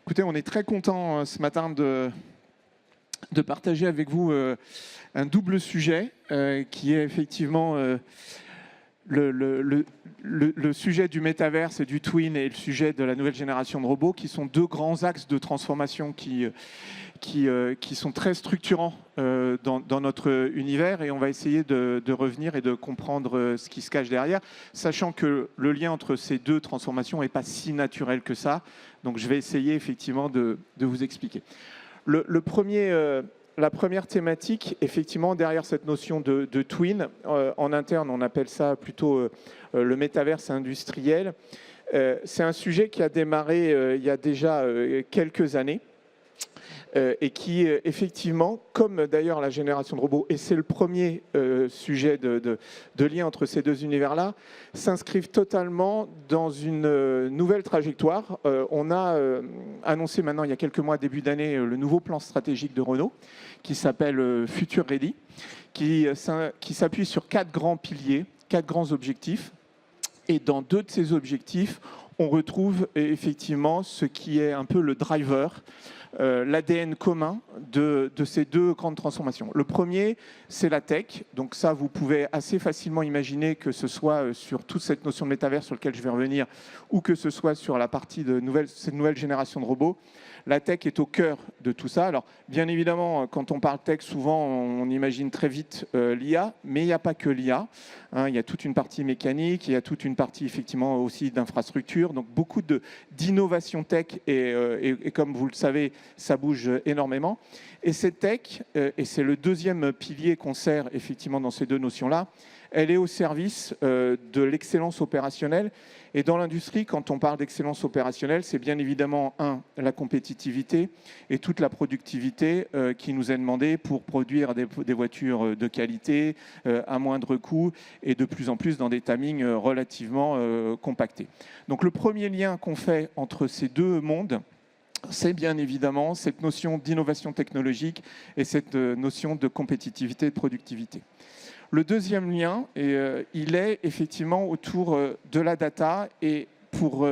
Écoutez, on est très content ce matin de partager avec vous un double sujet qui est effectivement le sujet du métaverse et du twin et le sujet de la nouvelle génération de robots, qui sont deux grands axes de transformation qui sont très structurants dans notre univers, et on va essayer de revenir et de comprendre ce qui se cache derrière, sachant que le lien entre ces deux transformations n'est pas si naturel que ça. Donc je vais essayer effectivement de vous expliquer. La première thématique, effectivement, derrière cette notion de twin, en interne, on appelle ça plutôt le métaverse industriel. C'est un sujet qui a démarré il y a déjà quelques années et qui, effectivement, comme d'ailleurs la génération de robots, et c'est le premier sujet de lien entre ces deux univers-là, s'inscrivent totalement dans une nouvelle trajectoire. On a annoncé maintenant, il y a quelques mois, début d'année, le nouveau plan stratégique de Renault, qui s'appelle Future Ready, qui s'appuie sur 4 grands piliers, 4 grands objectifs. Et dans 2 de ces objectifs, on retrouve effectivement ce qui est un peu le driver, l'ADN commun de ces 2 grandes transformations. Le premier, c'est la tech. Donc ça, vous pouvez assez facilement imaginer que ce soit sur toute cette notion de métavers sur laquelle je vais revenir, ou que ce soit sur la partie de cette nouvelle génération de robots. La tech est au cœur de tout ça. Alors, bien évidemment, quand on parle tech, souvent, on imagine très vite l'IA, mais il n'y a pas que l'IA. Il y a toute une partie mécanique, il y a toute une partie, effectivement, aussi d'infrastructure. Donc, beaucoup d'innovation tech, et comme vous le savez, ça bouge énormément. Et cette tech, et c'est le deuxième pilier qu'on sert, effectivement, dans ces 2 notions-là, elle est au service de l'excellence opérationnelle. Et dans l'industrie, quand on parle d'excellence opérationnelle, c'est bien évidemment, la compétitivité et toute la productivité qui nous est demandée pour produire des voitures de qualité à moindre coût et de plus en plus dans des timings relativement compactés. Donc le premier lien qu'on fait entre ces 2 mondes, c'est bien évidemment cette notion d'innovation technologique et cette notion de compétitivité et de productivité. Le deuxième lien, il est effectivement autour de la data, et pour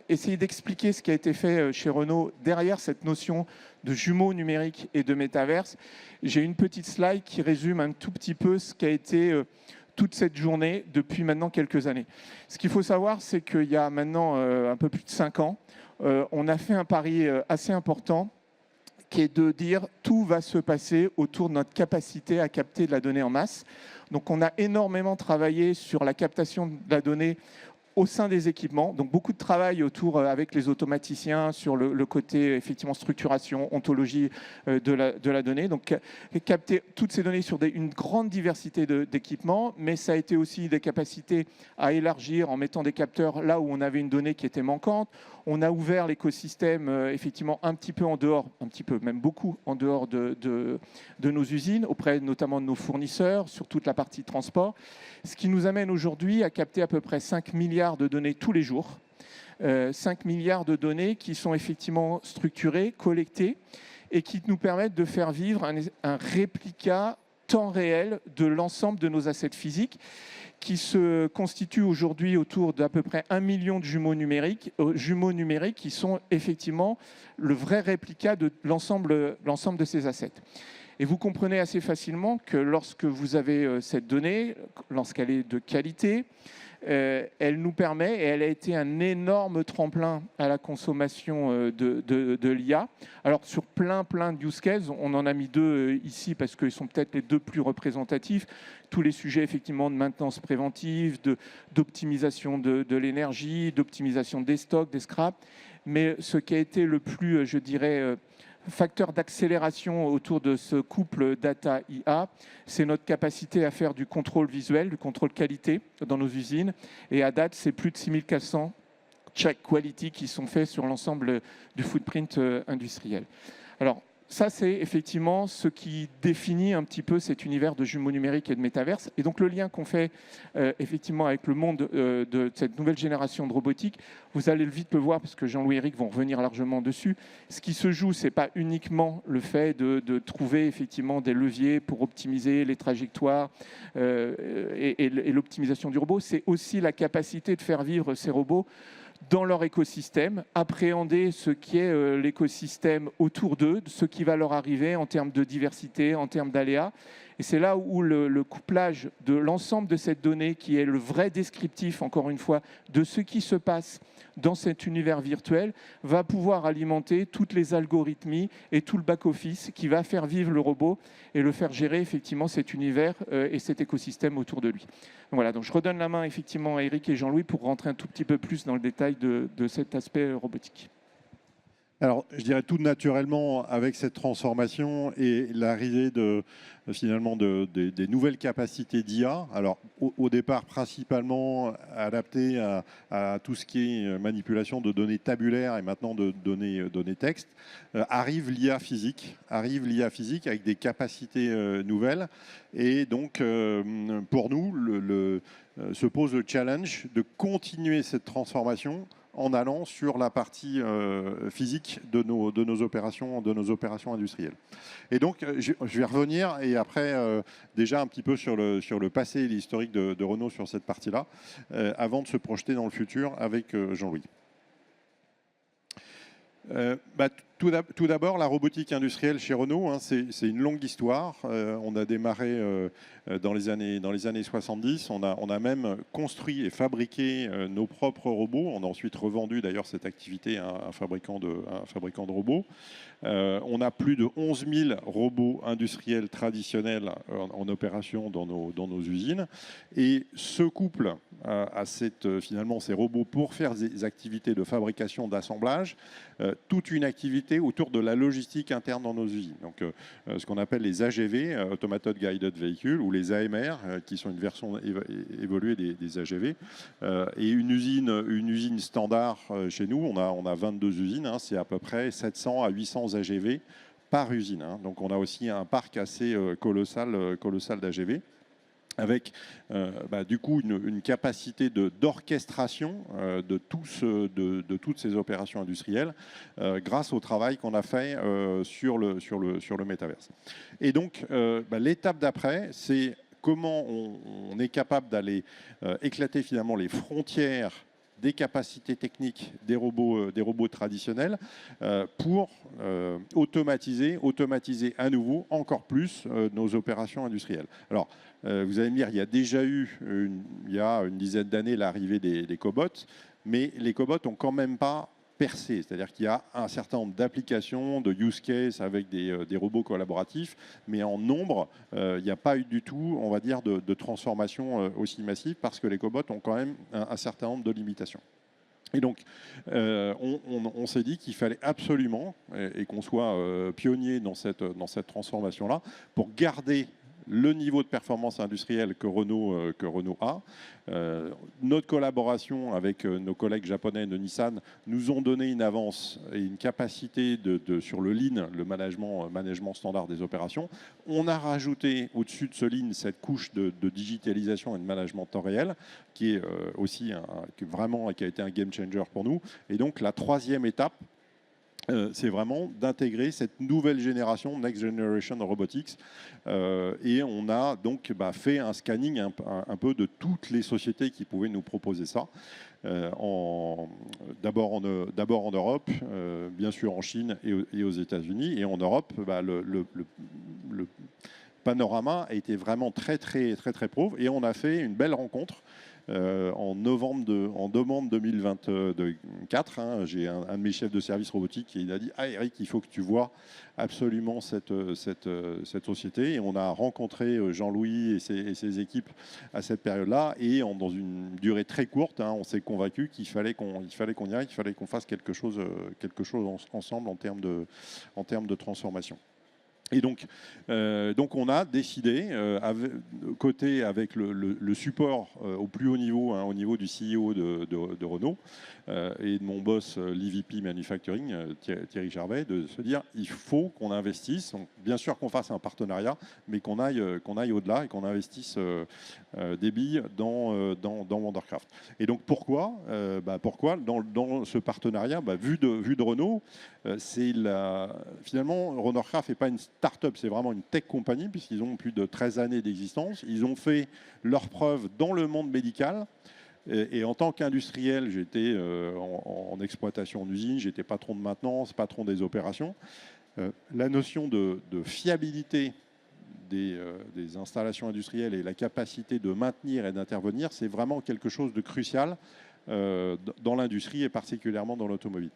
essayer d'expliquer ce qui a été fait chez Renault derrière cette notion de jumeaux numériques et de métaverse, j'ai une petite slide qui résume un tout petit peu ce qu'a été toute cette journée depuis maintenant quelques années. Ce qu'il faut savoir, c'est qu'il y a maintenant un peu plus de 5 ans, on a fait un pari assez important, qui est de dire tout va se passer autour de notre capacité à capter de la donnée en masse. Donc on a énormément travaillé sur la captation de la donnée au sein des équipements, donc beaucoup de travail autour avec les automaticiens sur le côté effectivement structuration, ontologie de la donnée, donc capter toutes ces données sur une grande diversité d'équipements, mais ça a été aussi des capacités à élargir en mettant des capteurs là où on avait une donnée qui était manquante. On a ouvert l'écosystème effectivement un petit peu en dehors, un petit peu, même beaucoup en dehors de nos usines, auprès notamment de nos fournisseurs, sur toute la partie transport, ce qui nous amène aujourd'hui à capter à peu près 5 milliards de données tous les jours. 5 milliards de données qui sont effectivement structurées, collectées, et qui nous permettent de faire vivre un réplica temps réel de l'ensemble de nos assets physiques, qui se constituent aujourd'hui autour d'à peu près 1 million de jumeaux numériques qui sont effectivement le vrai réplica de l'ensemble de ces assets. Et vous comprenez assez facilement que lorsque vous avez cette donnée, lorsqu'elle est de qualité, elle nous permet, et elle a été un énorme tremplin à la consommation de l'IA. Alors sur plein de use cases, on en a mis 2 ici parce qu'ils sont peut-être les 2 plus représentatifs. Tous les sujets effectivement de maintenance préventive, d'optimisation de l'énergie, d'optimisation des stocks, des scraps. Mais ce qui a été le plus, je dirais, facteur d'accélération autour de ce couple data-IA, c'est notre capacité à faire du contrôle visuel, du contrôle qualité dans nos usines. Et à date, c'est plus de 6400 check quality qui sont faits sur l'ensemble du footprint industriel. Alors, ça, c'est effectivement ce qui définit un petit peu cet univers de jumeaux numériques et de métaverse. Et donc, le lien qu'on fait effectivement avec le monde de cette nouvelle génération de robotique, vous allez vite le voir, parce que Jean-Louis et Eric vont revenir largement dessus. Ce qui se joue, ce n'est pas uniquement le fait de trouver effectivement des leviers pour optimiser les trajectoires et l'optimisation du robot, c'est aussi la capacité de faire vivre ces robots dans leur écosystème, appréhender ce qui est l'écosystème autour d'eux, ce qui va leur arriver en termes de diversité, en termes d'aléas. Et c'est là où le couplage de l'ensemble de cette donnée, qui est le vrai descriptif, encore une fois, de ce qui se passe dans cet univers virtuel, va pouvoir alimenter toutes les algorithmies et tout le back-office qui va faire vivre le robot et le faire gérer effectivement cet univers et cet écosystème autour de lui. Donc voilà, donc je redonne la main effectivement à Eric et Jean-Louis pour rentrer un tout petit peu plus dans le détail de cet aspect robotique. Alors, je dirais tout naturellement, avec cette transformation et l'arrivée finalement des nouvelles capacités d'IA, alors au départ principalement adaptées à tout ce qui est manipulation de données tabulaires et maintenant de données texte, arrive l'IA physique avec des capacités nouvelles. Et donc, pour nous, se pose le challenge de continuer cette transformation en allant sur la partie physique de nos opérations industrielles. Et donc, je vais revenir et après, déjà un petit peu sur le passé et l'historique de Renault sur cette partie-là, avant de se projeter dans le futur avec Jean-Louis. Tout d'abord, la robotique industrielle chez Renault, hein, c'est une longue histoire. On a démarré dans les années 70. On a même construit et fabriqué nos propres robots. On a ensuite revendu d'ailleurs cette activité à un fabricant de robots. On a plus de 11 000 robots industriels traditionnels en opération dans nos usines. Et ce couple à finalement ces robots pour faire des activités de fabrication, d'assemblage, toute une activité autour de la logistique interne dans nos usines. Donc, ce qu'on appelle les AGV, Automated Guided Vehicle, ou les AMR, qui sont une version évoluée des AGV. Et une usine standard chez nous, on a 22 usines, hein, c'est à peu près 700 à 800 AGV par usine. Hein. Donc, on a aussi un parc assez colossal d'AGV, avec du coup une capacité d'orchestration de toutes ces opérations industrielles grâce au travail qu'on a fait sur le métaverse. Et donc, l'étape d'après, c'est comment on est capable d'aller éclater finalement les frontières des capacités techniques des robots traditionnels pour automatiser à nouveau encore plus nos opérations industrielles. Alors, vous allez me dire, il y a déjà eu, il y a une dizaine d'années, l'arrivée des cobots, mais les cobots n'ont quand même pas percé. C'est-à-dire qu'il y a un certain nombre d'applications, de use cases avec des robots collaboratifs, mais en nombre, il n'y a pas eu du tout, on va dire, de transformation aussi massive parce que les cobots ont quand même un certain nombre de limitations. Et donc, on s'est dit qu'il fallait absolument, et qu'on soit pionnier dans cette transformation-là, pour garder le niveau de performance industrielle que Renault a. Notre collaboration avec nos collègues japonais de Nissan nous ont donné une avance et une capacité sur le Lean, le management standard des opérations. On a rajouté au-dessus de ce Lean cette couche de digitalisation et de management temps réel qui est aussi qui a été un game changer pour nous. Et donc la troisième étape, c'est vraiment d'intégrer cette nouvelle génération, Next Generation Robotics. Et on a donc fait un scanning un peu de toutes les sociétés qui pouvaient nous proposer ça. D'abord en Europe, bien sûr en Chine et aux États-Unis. Et en Europe, le panorama a été vraiment très pauvre. Et on a fait une belle rencontre. En novembre 2024, hein, j'ai un de mes chefs de service robotique qui a dit « Ah Eric, il faut que tu vois absolument cette société ». Et on a rencontré Jean-Louis et ses équipes à cette période-là. Et dans une durée très courte, hein, on s'est convaincu qu'il fallait qu'on y aille, qu'il fallait qu'on fasse quelque chose ensemble en termes de transformation. Et donc on a décidé, avec le support au plus haut niveau, hein, au niveau du CEO de Renault et de mon boss, l'EVP Manufacturing, Thierry Gervais, de se dire il faut qu'on investisse, bien sûr qu'on fasse un partenariat, mais qu'on aille au-delà et qu'on investisse des billes dans Wandercraft. Et donc pourquoi dans ce partenariat, vu de Renault, finalement Wandercraft n'est pas une start-up, c'est vraiment une tech compagnie puisqu'ils ont plus de 13 années d'existence. Ils ont fait leurs preuves dans le monde médical. Et en tant qu'industriel, j'étais en exploitation en usine, j'étais patron de maintenance, patron des opérations. La notion de fiabilité des installations industrielles et la capacité de maintenir et d'intervenir, c'est vraiment quelque chose de crucial dans l'industrie et particulièrement dans l'automobile.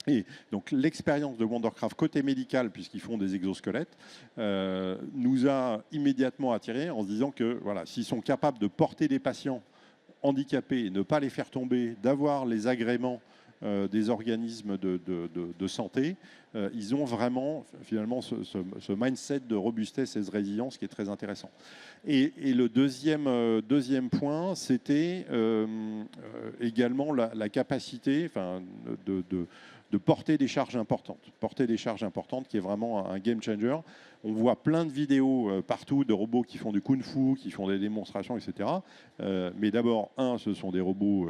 Et donc l'expérience de Wondercraft côté médical, puisqu'ils font des exosquelettes, nous a immédiatement attirés en se disant que voilà, s'ils sont capables de porter des patients handicapés, ne pas les faire tomber, d'avoir les agréments des organismes de santé, ils ont vraiment finalement ce mindset de robustesse et de résilience qui est très intéressant. Et le deuxième point, c'était également la capacité de porter des charges importantes. Porter des charges importantes qui est vraiment un game changer. On voit plein de vidéos partout de robots qui font du kung-fu, qui font des démonstrations, etc. Mais d'abord, ce sont des robots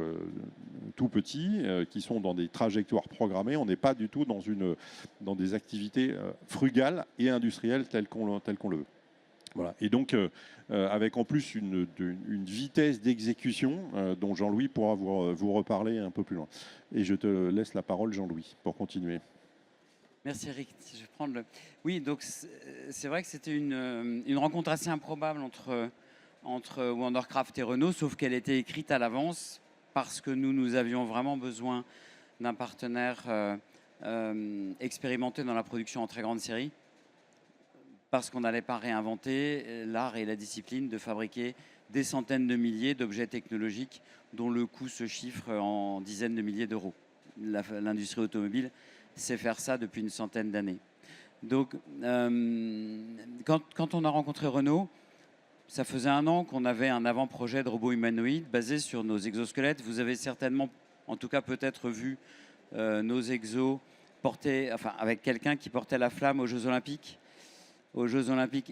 tout petits qui sont dans des trajectoires programmées. On n'est pas du tout dans des activités frugales et industrielles telles qu'on le veut. Voilà. Et donc, avec en plus une vitesse d'exécution dont Jean-Louis pourra vous reparler un peu plus loin. Et je te laisse la parole, Jean-Louis, pour continuer. Merci Eric. Je vais prendre Oui, donc c'est vrai que c'était une rencontre assez improbable entre Wondercraft et Renault, sauf qu'elle était écrite à l'avance parce que nous avions vraiment besoin d'un partenaire expérimenté dans la production en très grande série, parce qu'on n'allait pas réinventer l'art et la discipline de fabriquer des centaines de milliers d'objets technologiques dont le coût se chiffre en dizaines de milliers d'euros. L'industrie automobile sait faire ça depuis une centaine d'années. Donc, quand on a rencontré Renault, ça faisait 1 an qu'on avait un avant-projet de robot humanoïde basé sur nos exosquelettes. Vous avez certainement, en tout cas peut-être vu nos exos portés, enfin, avec quelqu'un qui portait la flamme aux Jeux Olympiques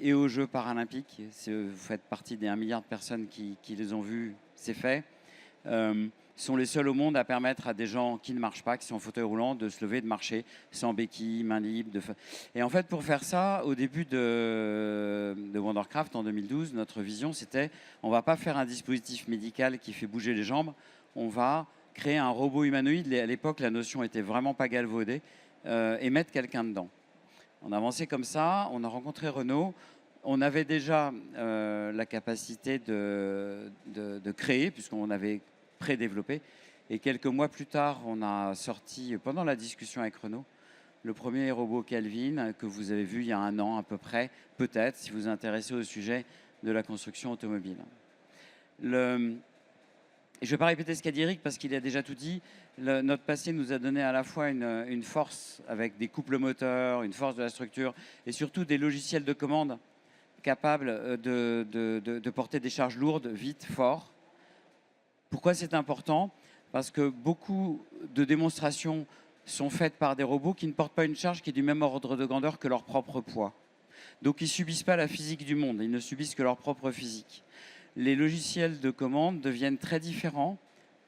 et aux Jeux Paralympiques. Vous faites partie des 1 milliard de personnes qui les ont vus, c'est fait. Sont les seuls au monde à permettre à des gens qui ne marchent pas, qui sont en fauteuil roulant, de se lever, de marcher sans béquille, main libre. Et en fait, pour faire ça, au début de Wondercraft, en 2012, notre vision, c'était on ne va pas faire un dispositif médical qui fait bouger les jambes, on va créer un robot humanoïde. À l'époque, la notion n'était vraiment pas galvaudée, et mettre quelqu'un dedans. On a avancé comme ça, on a rencontré Renault. On avait déjà la capacité de créer, puisqu'on avait pré-développé. Et quelques mois plus tard, on a sorti, pendant la discussion avec Renault, le premier robot Kelvin que vous avez vu il y a 1 an à peu près, peut-être, si vous vous intéressez au sujet de la construction automobile. Je ne vais pas répéter ce qu'a dit Eric parce qu'il a déjà tout dit. Notre passé nous a donné à la fois une force avec des couples moteurs, une force de la structure et surtout des logiciels de commande capables de porter des charges lourdes, vite, fort. Pourquoi c'est important? Parce que beaucoup de démonstrations sont faites par des robots qui ne portent pas une charge qui est du même ordre de grandeur que leur propre poids. Donc ils ne subissent pas la physique du monde, ils ne subissent que leur propre physique. Les logiciels de commande deviennent très différents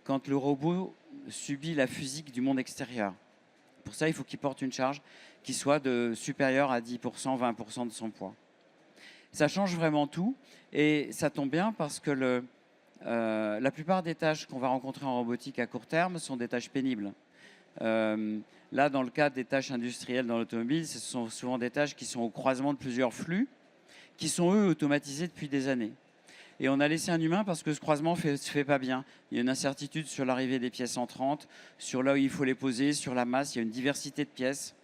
quand le robot subit la physique du monde extérieur. Pour ça, il faut qu'il porte une charge qui soit supérieure à 10%, 20% de son poids. Ça change vraiment tout et ça tombe bien parce que la plupart des tâches qu'on va rencontrer en robotique à court terme sont des tâches pénibles. Là, dans le cas des tâches industrielles dans l'automobile, ce sont souvent des tâches qui sont au croisement de plusieurs flux, qui sont eux automatisés depuis des années. Et on a laissé un humain parce que ce croisement ne se fait pas bien. Il y a une incertitude sur l'arrivée des pièces entrantes, sur là où il faut les poser, sur la masse. Il y a une diversité de pièces.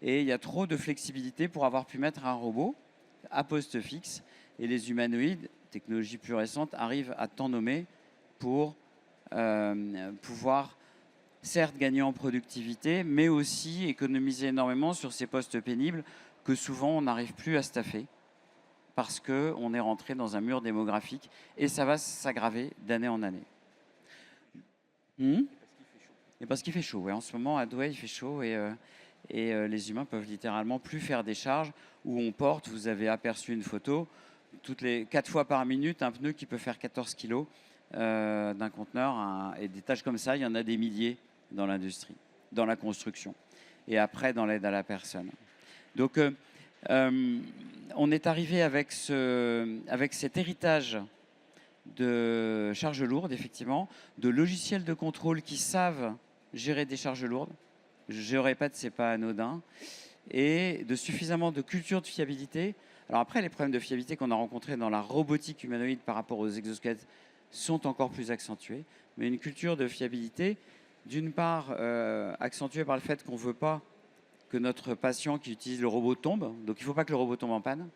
Et il y a trop de flexibilité pour avoir pu mettre un robot à poste fixe. Et les humanoïdes, technologie plus récente, arrivent à temps nommé pour pouvoir certes gagner en productivité, mais aussi économiser énormément sur ces postes pénibles que souvent on n'arrive plus à staffer parce qu'on est rentré dans un mur démographique et ça va s'aggraver d'année en année. Et parce qu'il fait chaud. Ouais. En ce moment, à Douai, il fait chaud et les humains peuvent littéralement plus faire des charges où on porte, vous avez aperçu une photo, toutes les 4 fois par minute, un pneu qui peut faire 14 kg d'un conteneur. Et des tâches comme ça, il y en a des milliers dans l'industrie, dans la construction. Et après, dans l'aide à la personne. Donc, on est arrivé avec cet héritage de charges lourdes, effectivement, de logiciels de contrôle qui savent gérer des charges lourdes. Je répète, ce n'est pas anodin. Et de suffisamment de culture de fiabilité. Alors après, les problèmes de fiabilité qu'on a rencontrés dans la robotique humanoïde par rapport aux exosquelettes sont encore plus accentués. Mais une culture de fiabilité, d'une part, accentuée par le fait qu'on ne veut pas que notre patient qui utilise le robot tombe. Donc il ne faut pas que le robot tombe en panne.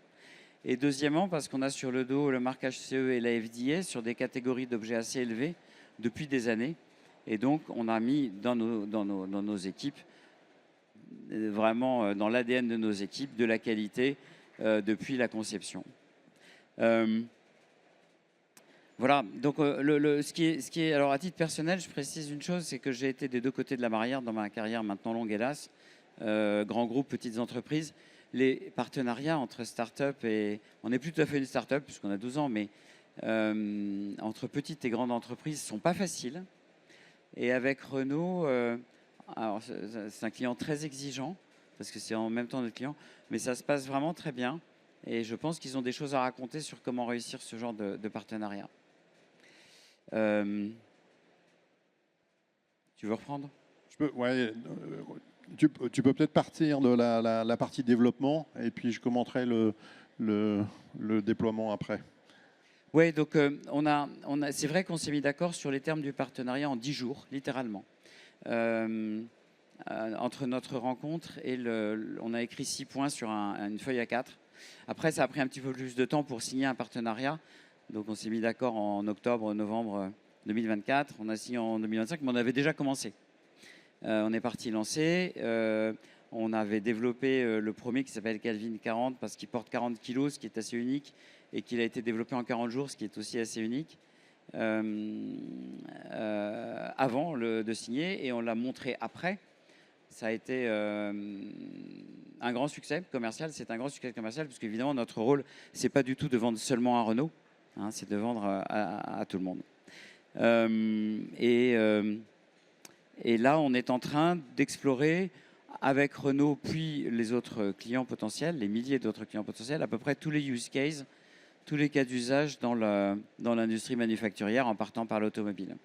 Et deuxièmement, parce qu'on a sur le dos le marquage CE et la FDA sur des catégories d'objets assez élevées depuis des années. Et donc, on a mis dans nos équipes, vraiment dans l'ADN de nos équipes, de la qualité depuis la conception. Voilà, donc ce qui est, alors à titre personnel, je précise une chose, c'est que j'ai été des deux côtés de la barrière dans ma carrière maintenant longue, hélas, grands groupes, petites entreprises. Les partenariats entre start-up et... On n'est plus tout à fait une start-up puisqu'on a 12 ans, mais entre petites et grandes entreprises ne sont pas faciles. Et avec Renault, c'est un client très exigeant, parce que c'est en même temps notre client, mais ça se passe vraiment très bien. Et je pense qu'ils ont des choses à raconter sur comment réussir ce genre de partenariat. Tu veux reprendre ? Ouais, tu peux peut-être partir de la partie développement et puis je commenterai le déploiement après. Oui, donc c'est vrai qu'on s'est mis d'accord sur les termes du partenariat en 10 jours, littéralement. Entre notre rencontre et on a écrit 6 points sur une feuille A4. Après, ça a pris un petit peu plus de temps pour signer un partenariat. Donc, on s'est mis d'accord en octobre, novembre 2024. On a signé en 2025, mais on avait déjà commencé. On est parti lancer. On avait développé le premier qui s'appelle Calvin 40 parce qu'il porte 40 kilos, ce qui est assez unique, et qu'il a été développé en 40 jours, ce qui est aussi assez unique, avant de signer. Et on l'a montré après. Ça a été un grand succès commercial. C'est un grand succès commercial parce qu'évidemment, notre rôle, ce n'est pas du tout de vendre seulement à Renault, hein, c'est de vendre à tout le monde. Et là, on est en train d'explorer avec Renault, puis les autres clients potentiels, les milliers d'autres clients potentiels, à peu près tous les use cases, tous les cas d'usage dans l'industrie manufacturière en partant par l'automobile.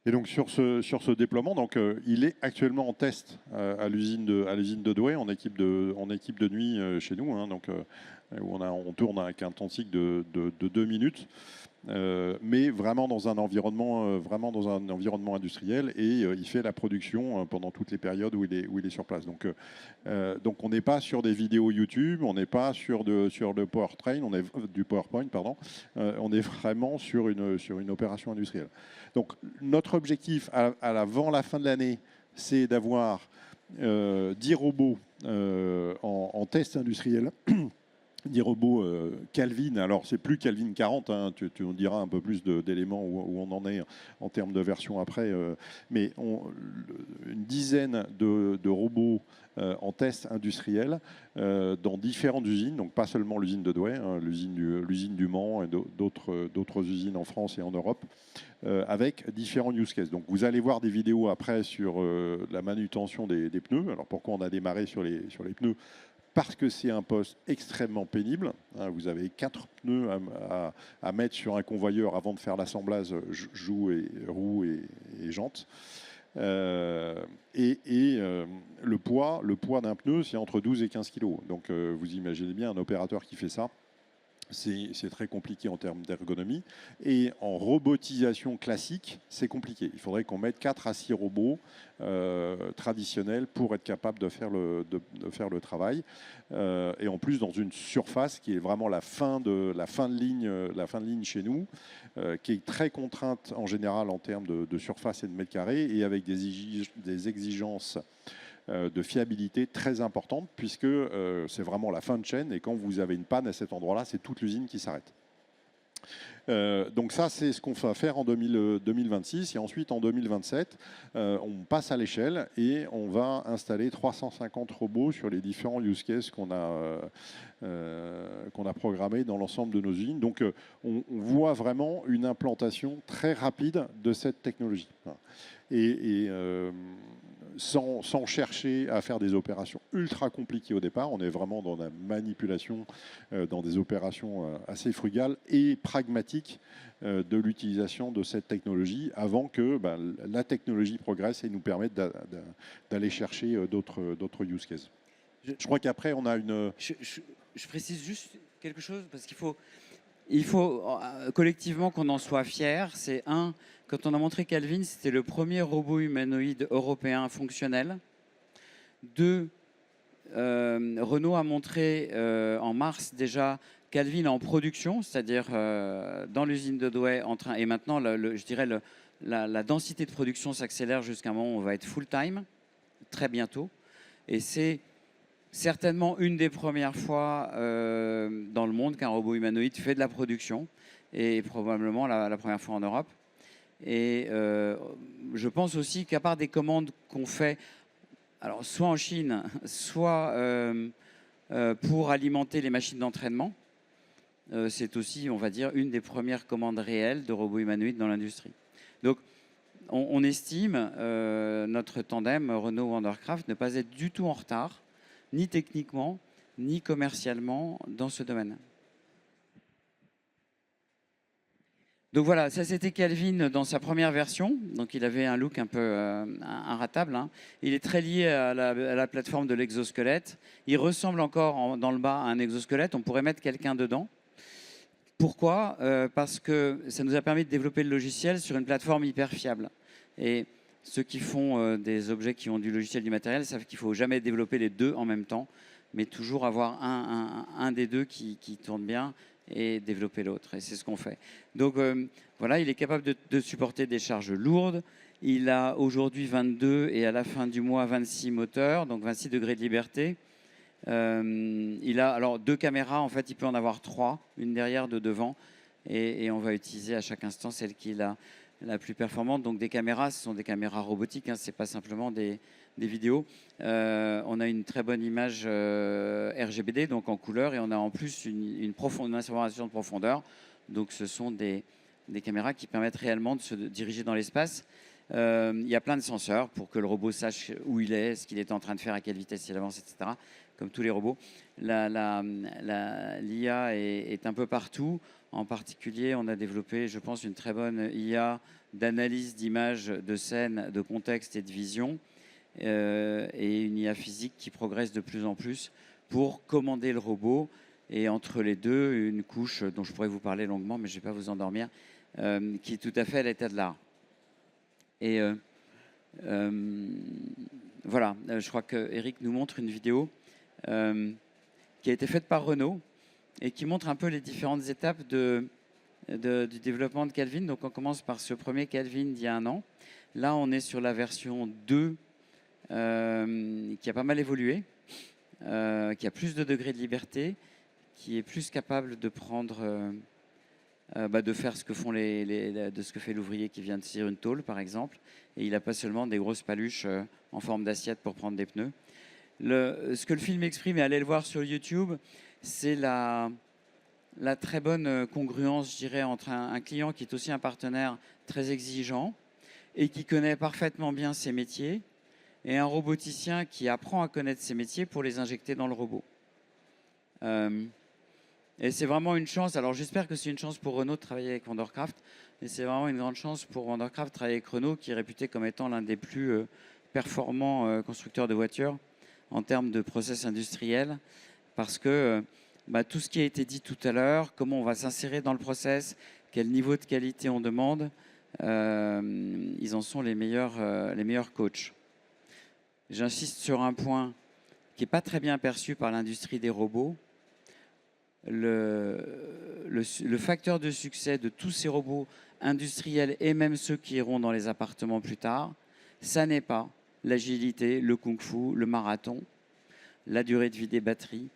Et donc sur ce déploiement, donc, il est actuellement en test à l'usine de Douai en équipe de nuit chez nous, hein, donc, où on tourne avec un temps cycle de 2 minutes. Mais vraiment dans un environnement industriel et il fait la production pendant toutes les périodes où il est sur place. Donc on n'est pas sur des vidéos YouTube, on n'est pas sur le PowerPoint, pardon. On est vraiment sur une opération industrielle. Donc notre objectif avant la fin de l'année, c'est d'avoir 10 robots en test industriel. 10 robots Calvin, alors c'est plus Calvin 40, hein, tu nous diras un peu plus d'éléments où on en est en termes de version après, mais une dizaine de robots en test industriel dans différentes usines, donc pas seulement l'usine de Douai, hein, l'usine du Mans et d'autres usines en France et en Europe, avec différents use cases. Donc vous allez voir des vidéos après sur la manutention des pneus. Alors pourquoi on a démarré sur les pneus ? Parce que c'est un poste extrêmement pénible. Vous avez 4 pneus à mettre sur un convoyeur avant de faire l'assemblage roues et jantes. Le poids d'un pneu, c'est entre 12 et 15 kg. Donc vous imaginez bien un opérateur qui fait ça. C'est très compliqué en termes d'ergonomie. Et en robotisation classique, c'est compliqué. Il faudrait qu'on mette 4 à 6 robots traditionnels pour être capable de faire le travail. Et en plus, dans une surface qui est vraiment la fin de ligne chez nous, qui est très contrainte en général en termes de surface et de mètres carrés, et avec des exigences de fiabilité très importante, puisque c'est vraiment la fin de chaîne, et quand vous avez une panne à cet endroit-là, c'est toute l'usine qui s'arrête. Donc ça, c'est ce qu'on va faire en 2026. Et ensuite, en 2027, on passe à l'échelle et on va installer 350 robots sur les différents use cases qu'on a programmés dans l'ensemble de nos usines. Donc on voit vraiment une implantation très rapide de cette technologie. Et sans chercher à faire des opérations ultra compliquées au départ. On est vraiment dans la manipulation, dans des opérations assez frugales et pragmatiques de l'utilisation de cette technologie avant que la technologie progresse et nous permette d'aller chercher d'autres use cases. Je crois qu'après, on a une... Je précise juste quelque chose, parce il faut collectivement qu'on en soit fier. C'est quand on a montré Calvin, c'était le premier robot humanoïde européen fonctionnel. 2, Renault a montré en mars déjà Calvin en production, c'est-à-dire dans l'usine de Douai et maintenant, je dirais, la densité de production s'accélère jusqu'à un moment où on va être full-time, très bientôt. Et c'est certainement une des premières fois dans le monde qu'un robot humanoïde fait de la production, et probablement la première fois en Europe. Et je pense aussi qu'à part des commandes qu'on fait, alors soit en Chine, soit pour alimenter les machines d'entraînement, c'est aussi, on va dire, une des premières commandes réelles de robots humanoïdes dans l'industrie. Donc, on estime, notre tandem Renault-Wandercraft, ne pas être du tout en retard, ni techniquement, ni commercialement dans ce domaine. Donc voilà, ça c'était Calvin dans sa première version. Donc il avait un look un peu inratable. Hein. Il est très lié à la plateforme de l'exosquelette. Il ressemble encore dans le bas à un exosquelette. On pourrait mettre quelqu'un dedans. Pourquoi ? Parce que ça nous a permis de développer le logiciel sur une plateforme hyper fiable. Et ceux qui font des objets qui ont du logiciel, du matériel, savent qu'il ne faut jamais développer les deux en même temps, mais toujours avoir un des deux qui tourne bien et développer l'autre. Et c'est ce qu'on fait. Donc voilà, il est capable de supporter des charges lourdes. Il a aujourd'hui 22 et à la fin du mois 26 moteurs, donc 26 degrés de liberté. Il a alors 2 caméras, en fait il peut en avoir 3, une derrière, 2 devant. Et on va utiliser à chaque instant celle qui est la plus performante. Donc des caméras, ce sont des caméras robotiques, hein, ce n'est pas simplement des vidéos. On a une très bonne image RGBD, donc en couleur, et on a en plus une information de profondeur. Donc ce sont des caméras qui permettent réellement de se diriger dans l'espace. Il y a plein de senseurs pour que le robot sache où il est, ce qu'il est en train de faire, à quelle vitesse il avance, etc. Comme tous les robots. L'IA est un peu partout. En particulier, on a développé, je pense, une très bonne IA d'analyse d'images, de scènes, de contexte et de vision, et une IA physique qui progresse de plus en plus pour commander le robot. Et entre les deux, une couche dont je pourrais vous parler longuement, mais je ne vais pas vous endormir, qui est tout à fait à l'état de l'art. Et voilà, je crois qu'Eric nous montre une vidéo qui a été faite par Renault et qui montre un peu les différentes étapes du développement de Calvin. Donc on commence par ce premier Calvin d'il y a 1 an. Là, on est sur la version 2 qui a pas mal évolué, qui a plus de degrés de liberté, qui est plus capable de prendre, de faire ce que font ce que fait l'ouvrier qui vient de scier une tôle, par exemple. Et il n'a pas seulement des grosses paluches en forme d'assiette pour prendre des pneus. Ce que le film exprime, et allez le voir sur YouTube, c'est la très bonne congruence, je dirais, entre un client qui est aussi un partenaire très exigeant et qui connaît parfaitement bien ses métiers, et un roboticien qui apprend à connaître ses métiers pour les injecter dans le robot. Et c'est vraiment une chance. Alors j'espère que c'est une chance pour Renault de travailler avec Wandercraft, et c'est vraiment une grande chance pour Wandercraft de travailler avec Renault, qui est réputé comme étant l'un des plus performants constructeurs de voitures en termes de process industriel, parce que tout ce qui a été dit tout à l'heure, comment on va s'insérer dans le process, quel niveau de qualité on demande, ils en sont les meilleurs coachs. J'insiste sur un point qui n'est pas très bien perçu par l'industrie des robots. Le facteur de succès de tous ces robots industriels, et même ceux qui iront dans les appartements plus tard, ça n'est pas l'agilité, le kung-fu, le marathon, la durée de vie des batteries.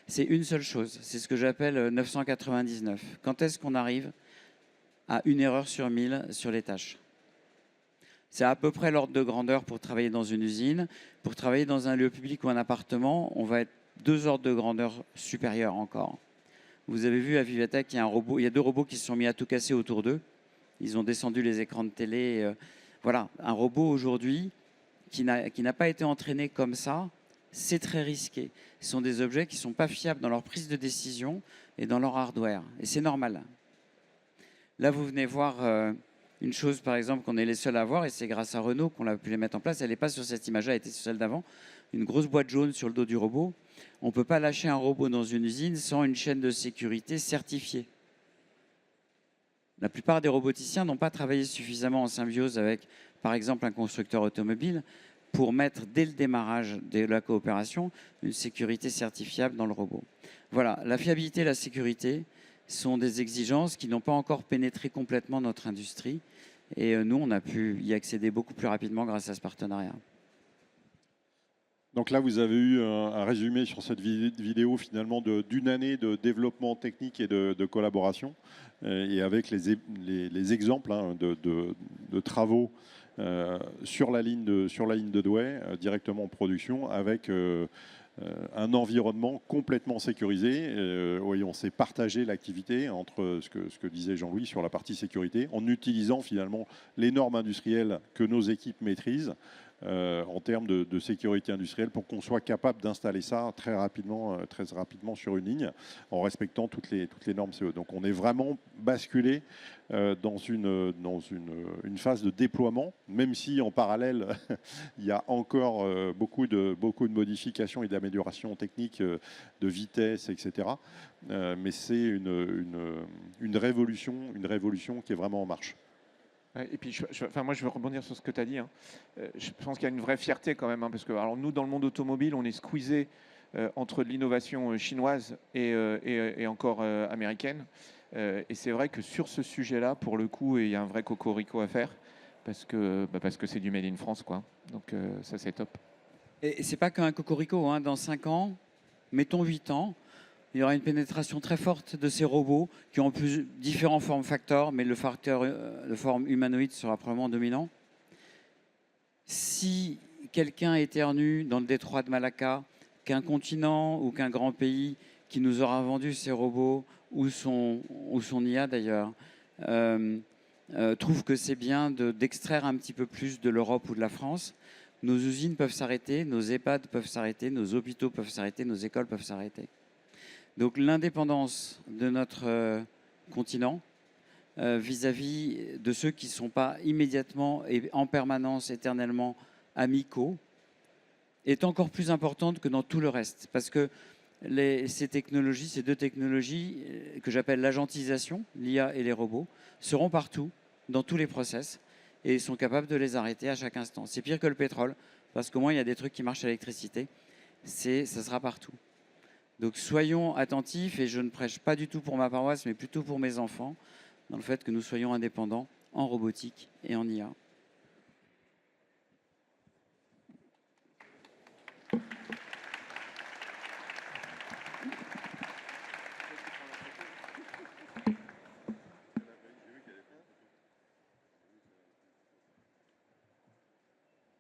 C'est une seule chose, c'est ce que j'appelle 999. Quand est-ce qu'on arrive à 1 erreur sur 1000 sur les tâches. C'est à peu près l'ordre de grandeur pour travailler dans une usine. Pour travailler dans un lieu public ou un appartement, on va être 2 ordres de grandeur supérieurs encore. Vous avez vu à Vivatech, il y a 2 robots qui se sont mis à tout casser autour d'eux. Ils ont descendu les écrans de télé. Voilà, un robot aujourd'hui qui n'a pas été entraîné comme ça, c'est très risqué. Ce sont des objets qui ne sont pas fiables dans leur prise de décision et dans leur hardware. Et c'est normal. Là, vous venez voir une chose, par exemple, qu'on est les seuls à voir, et c'est grâce à Renault qu'on a pu les mettre en place. Elle n'est pas sur cette image-là, elle était sur celle d'avant. Une grosse boîte jaune sur le dos du robot. On ne peut pas lâcher un robot dans une usine sans une chaîne de sécurité certifiée. La plupart des roboticiens n'ont pas travaillé suffisamment en symbiose avec, par exemple, un constructeur automobile pour mettre, dès le démarrage de la coopération, une sécurité certifiable dans le robot. Voilà, la fiabilité et la sécurité sont des exigences qui n'ont pas encore pénétré complètement notre industrie. Et nous, on a pu y accéder beaucoup plus rapidement grâce à ce partenariat. Donc là, vous avez eu un résumé sur cette vidéo finalement d'une année de développement technique et de collaboration, et avec les exemples de travaux sur la ligne de Douai, directement en production, avec un environnement complètement sécurisé. On s'est partagé l'activité entre ce que disait Jean-Louis sur la partie sécurité, en utilisant finalement les normes industrielles que nos équipes maîtrisent, en termes de sécurité industrielle, pour qu'on soit capable d'installer ça très rapidement sur une ligne, en respectant toutes les normes CE. Donc on est vraiment basculé dans une phase de déploiement, même si en parallèle il y a encore beaucoup de modifications et d'améliorations techniques, de vitesse, etc. Mais c'est une révolution qui est vraiment en marche. Et puis, moi, je veux rebondir sur ce que tu as dit. Je pense qu'il y a une vraie fierté quand même, parce que alors, nous, dans le monde automobile, on est squeezé entre l'innovation chinoise et encore américaine. Et c'est vrai que sur ce sujet-là, pour le coup, il y a un vrai cocorico à faire, parce que c'est du made in France, quoi. Donc ça, c'est top. Et c'est pas qu'un cocorico, hein. Dans 5 ans, mettons 8 ans, il y aura une pénétration très forte de ces robots qui ont différents formes facteurs, mais le facteur de forme humanoïde sera probablement dominant. Si quelqu'un éternue dans le détroit de Malacca, qu'un continent ou qu'un grand pays qui nous aura vendu ces robots, ou son IA d'ailleurs, trouve que c'est bien d'extraire un petit peu plus de l'Europe ou de la France, nos usines peuvent s'arrêter, nos EHPAD peuvent s'arrêter, nos hôpitaux peuvent s'arrêter, nos écoles peuvent s'arrêter. Donc l'indépendance de notre continent vis-à-vis de ceux qui ne sont pas immédiatement et en permanence, éternellement amicaux, est encore plus importante que dans tout le reste. Parce que ces 2 technologies que j'appelle l'agentisation, l'IA et les robots, seront partout, dans tous les process, et sont capables de les arrêter à chaque instant. C'est pire que le pétrole, parce qu'au moins il y a des trucs qui marchent à l'électricité. Ça sera partout. Donc soyons attentifs, et je ne prêche pas du tout pour ma paroisse, mais plutôt pour mes enfants, dans le fait que nous soyons indépendants en robotique et en IA.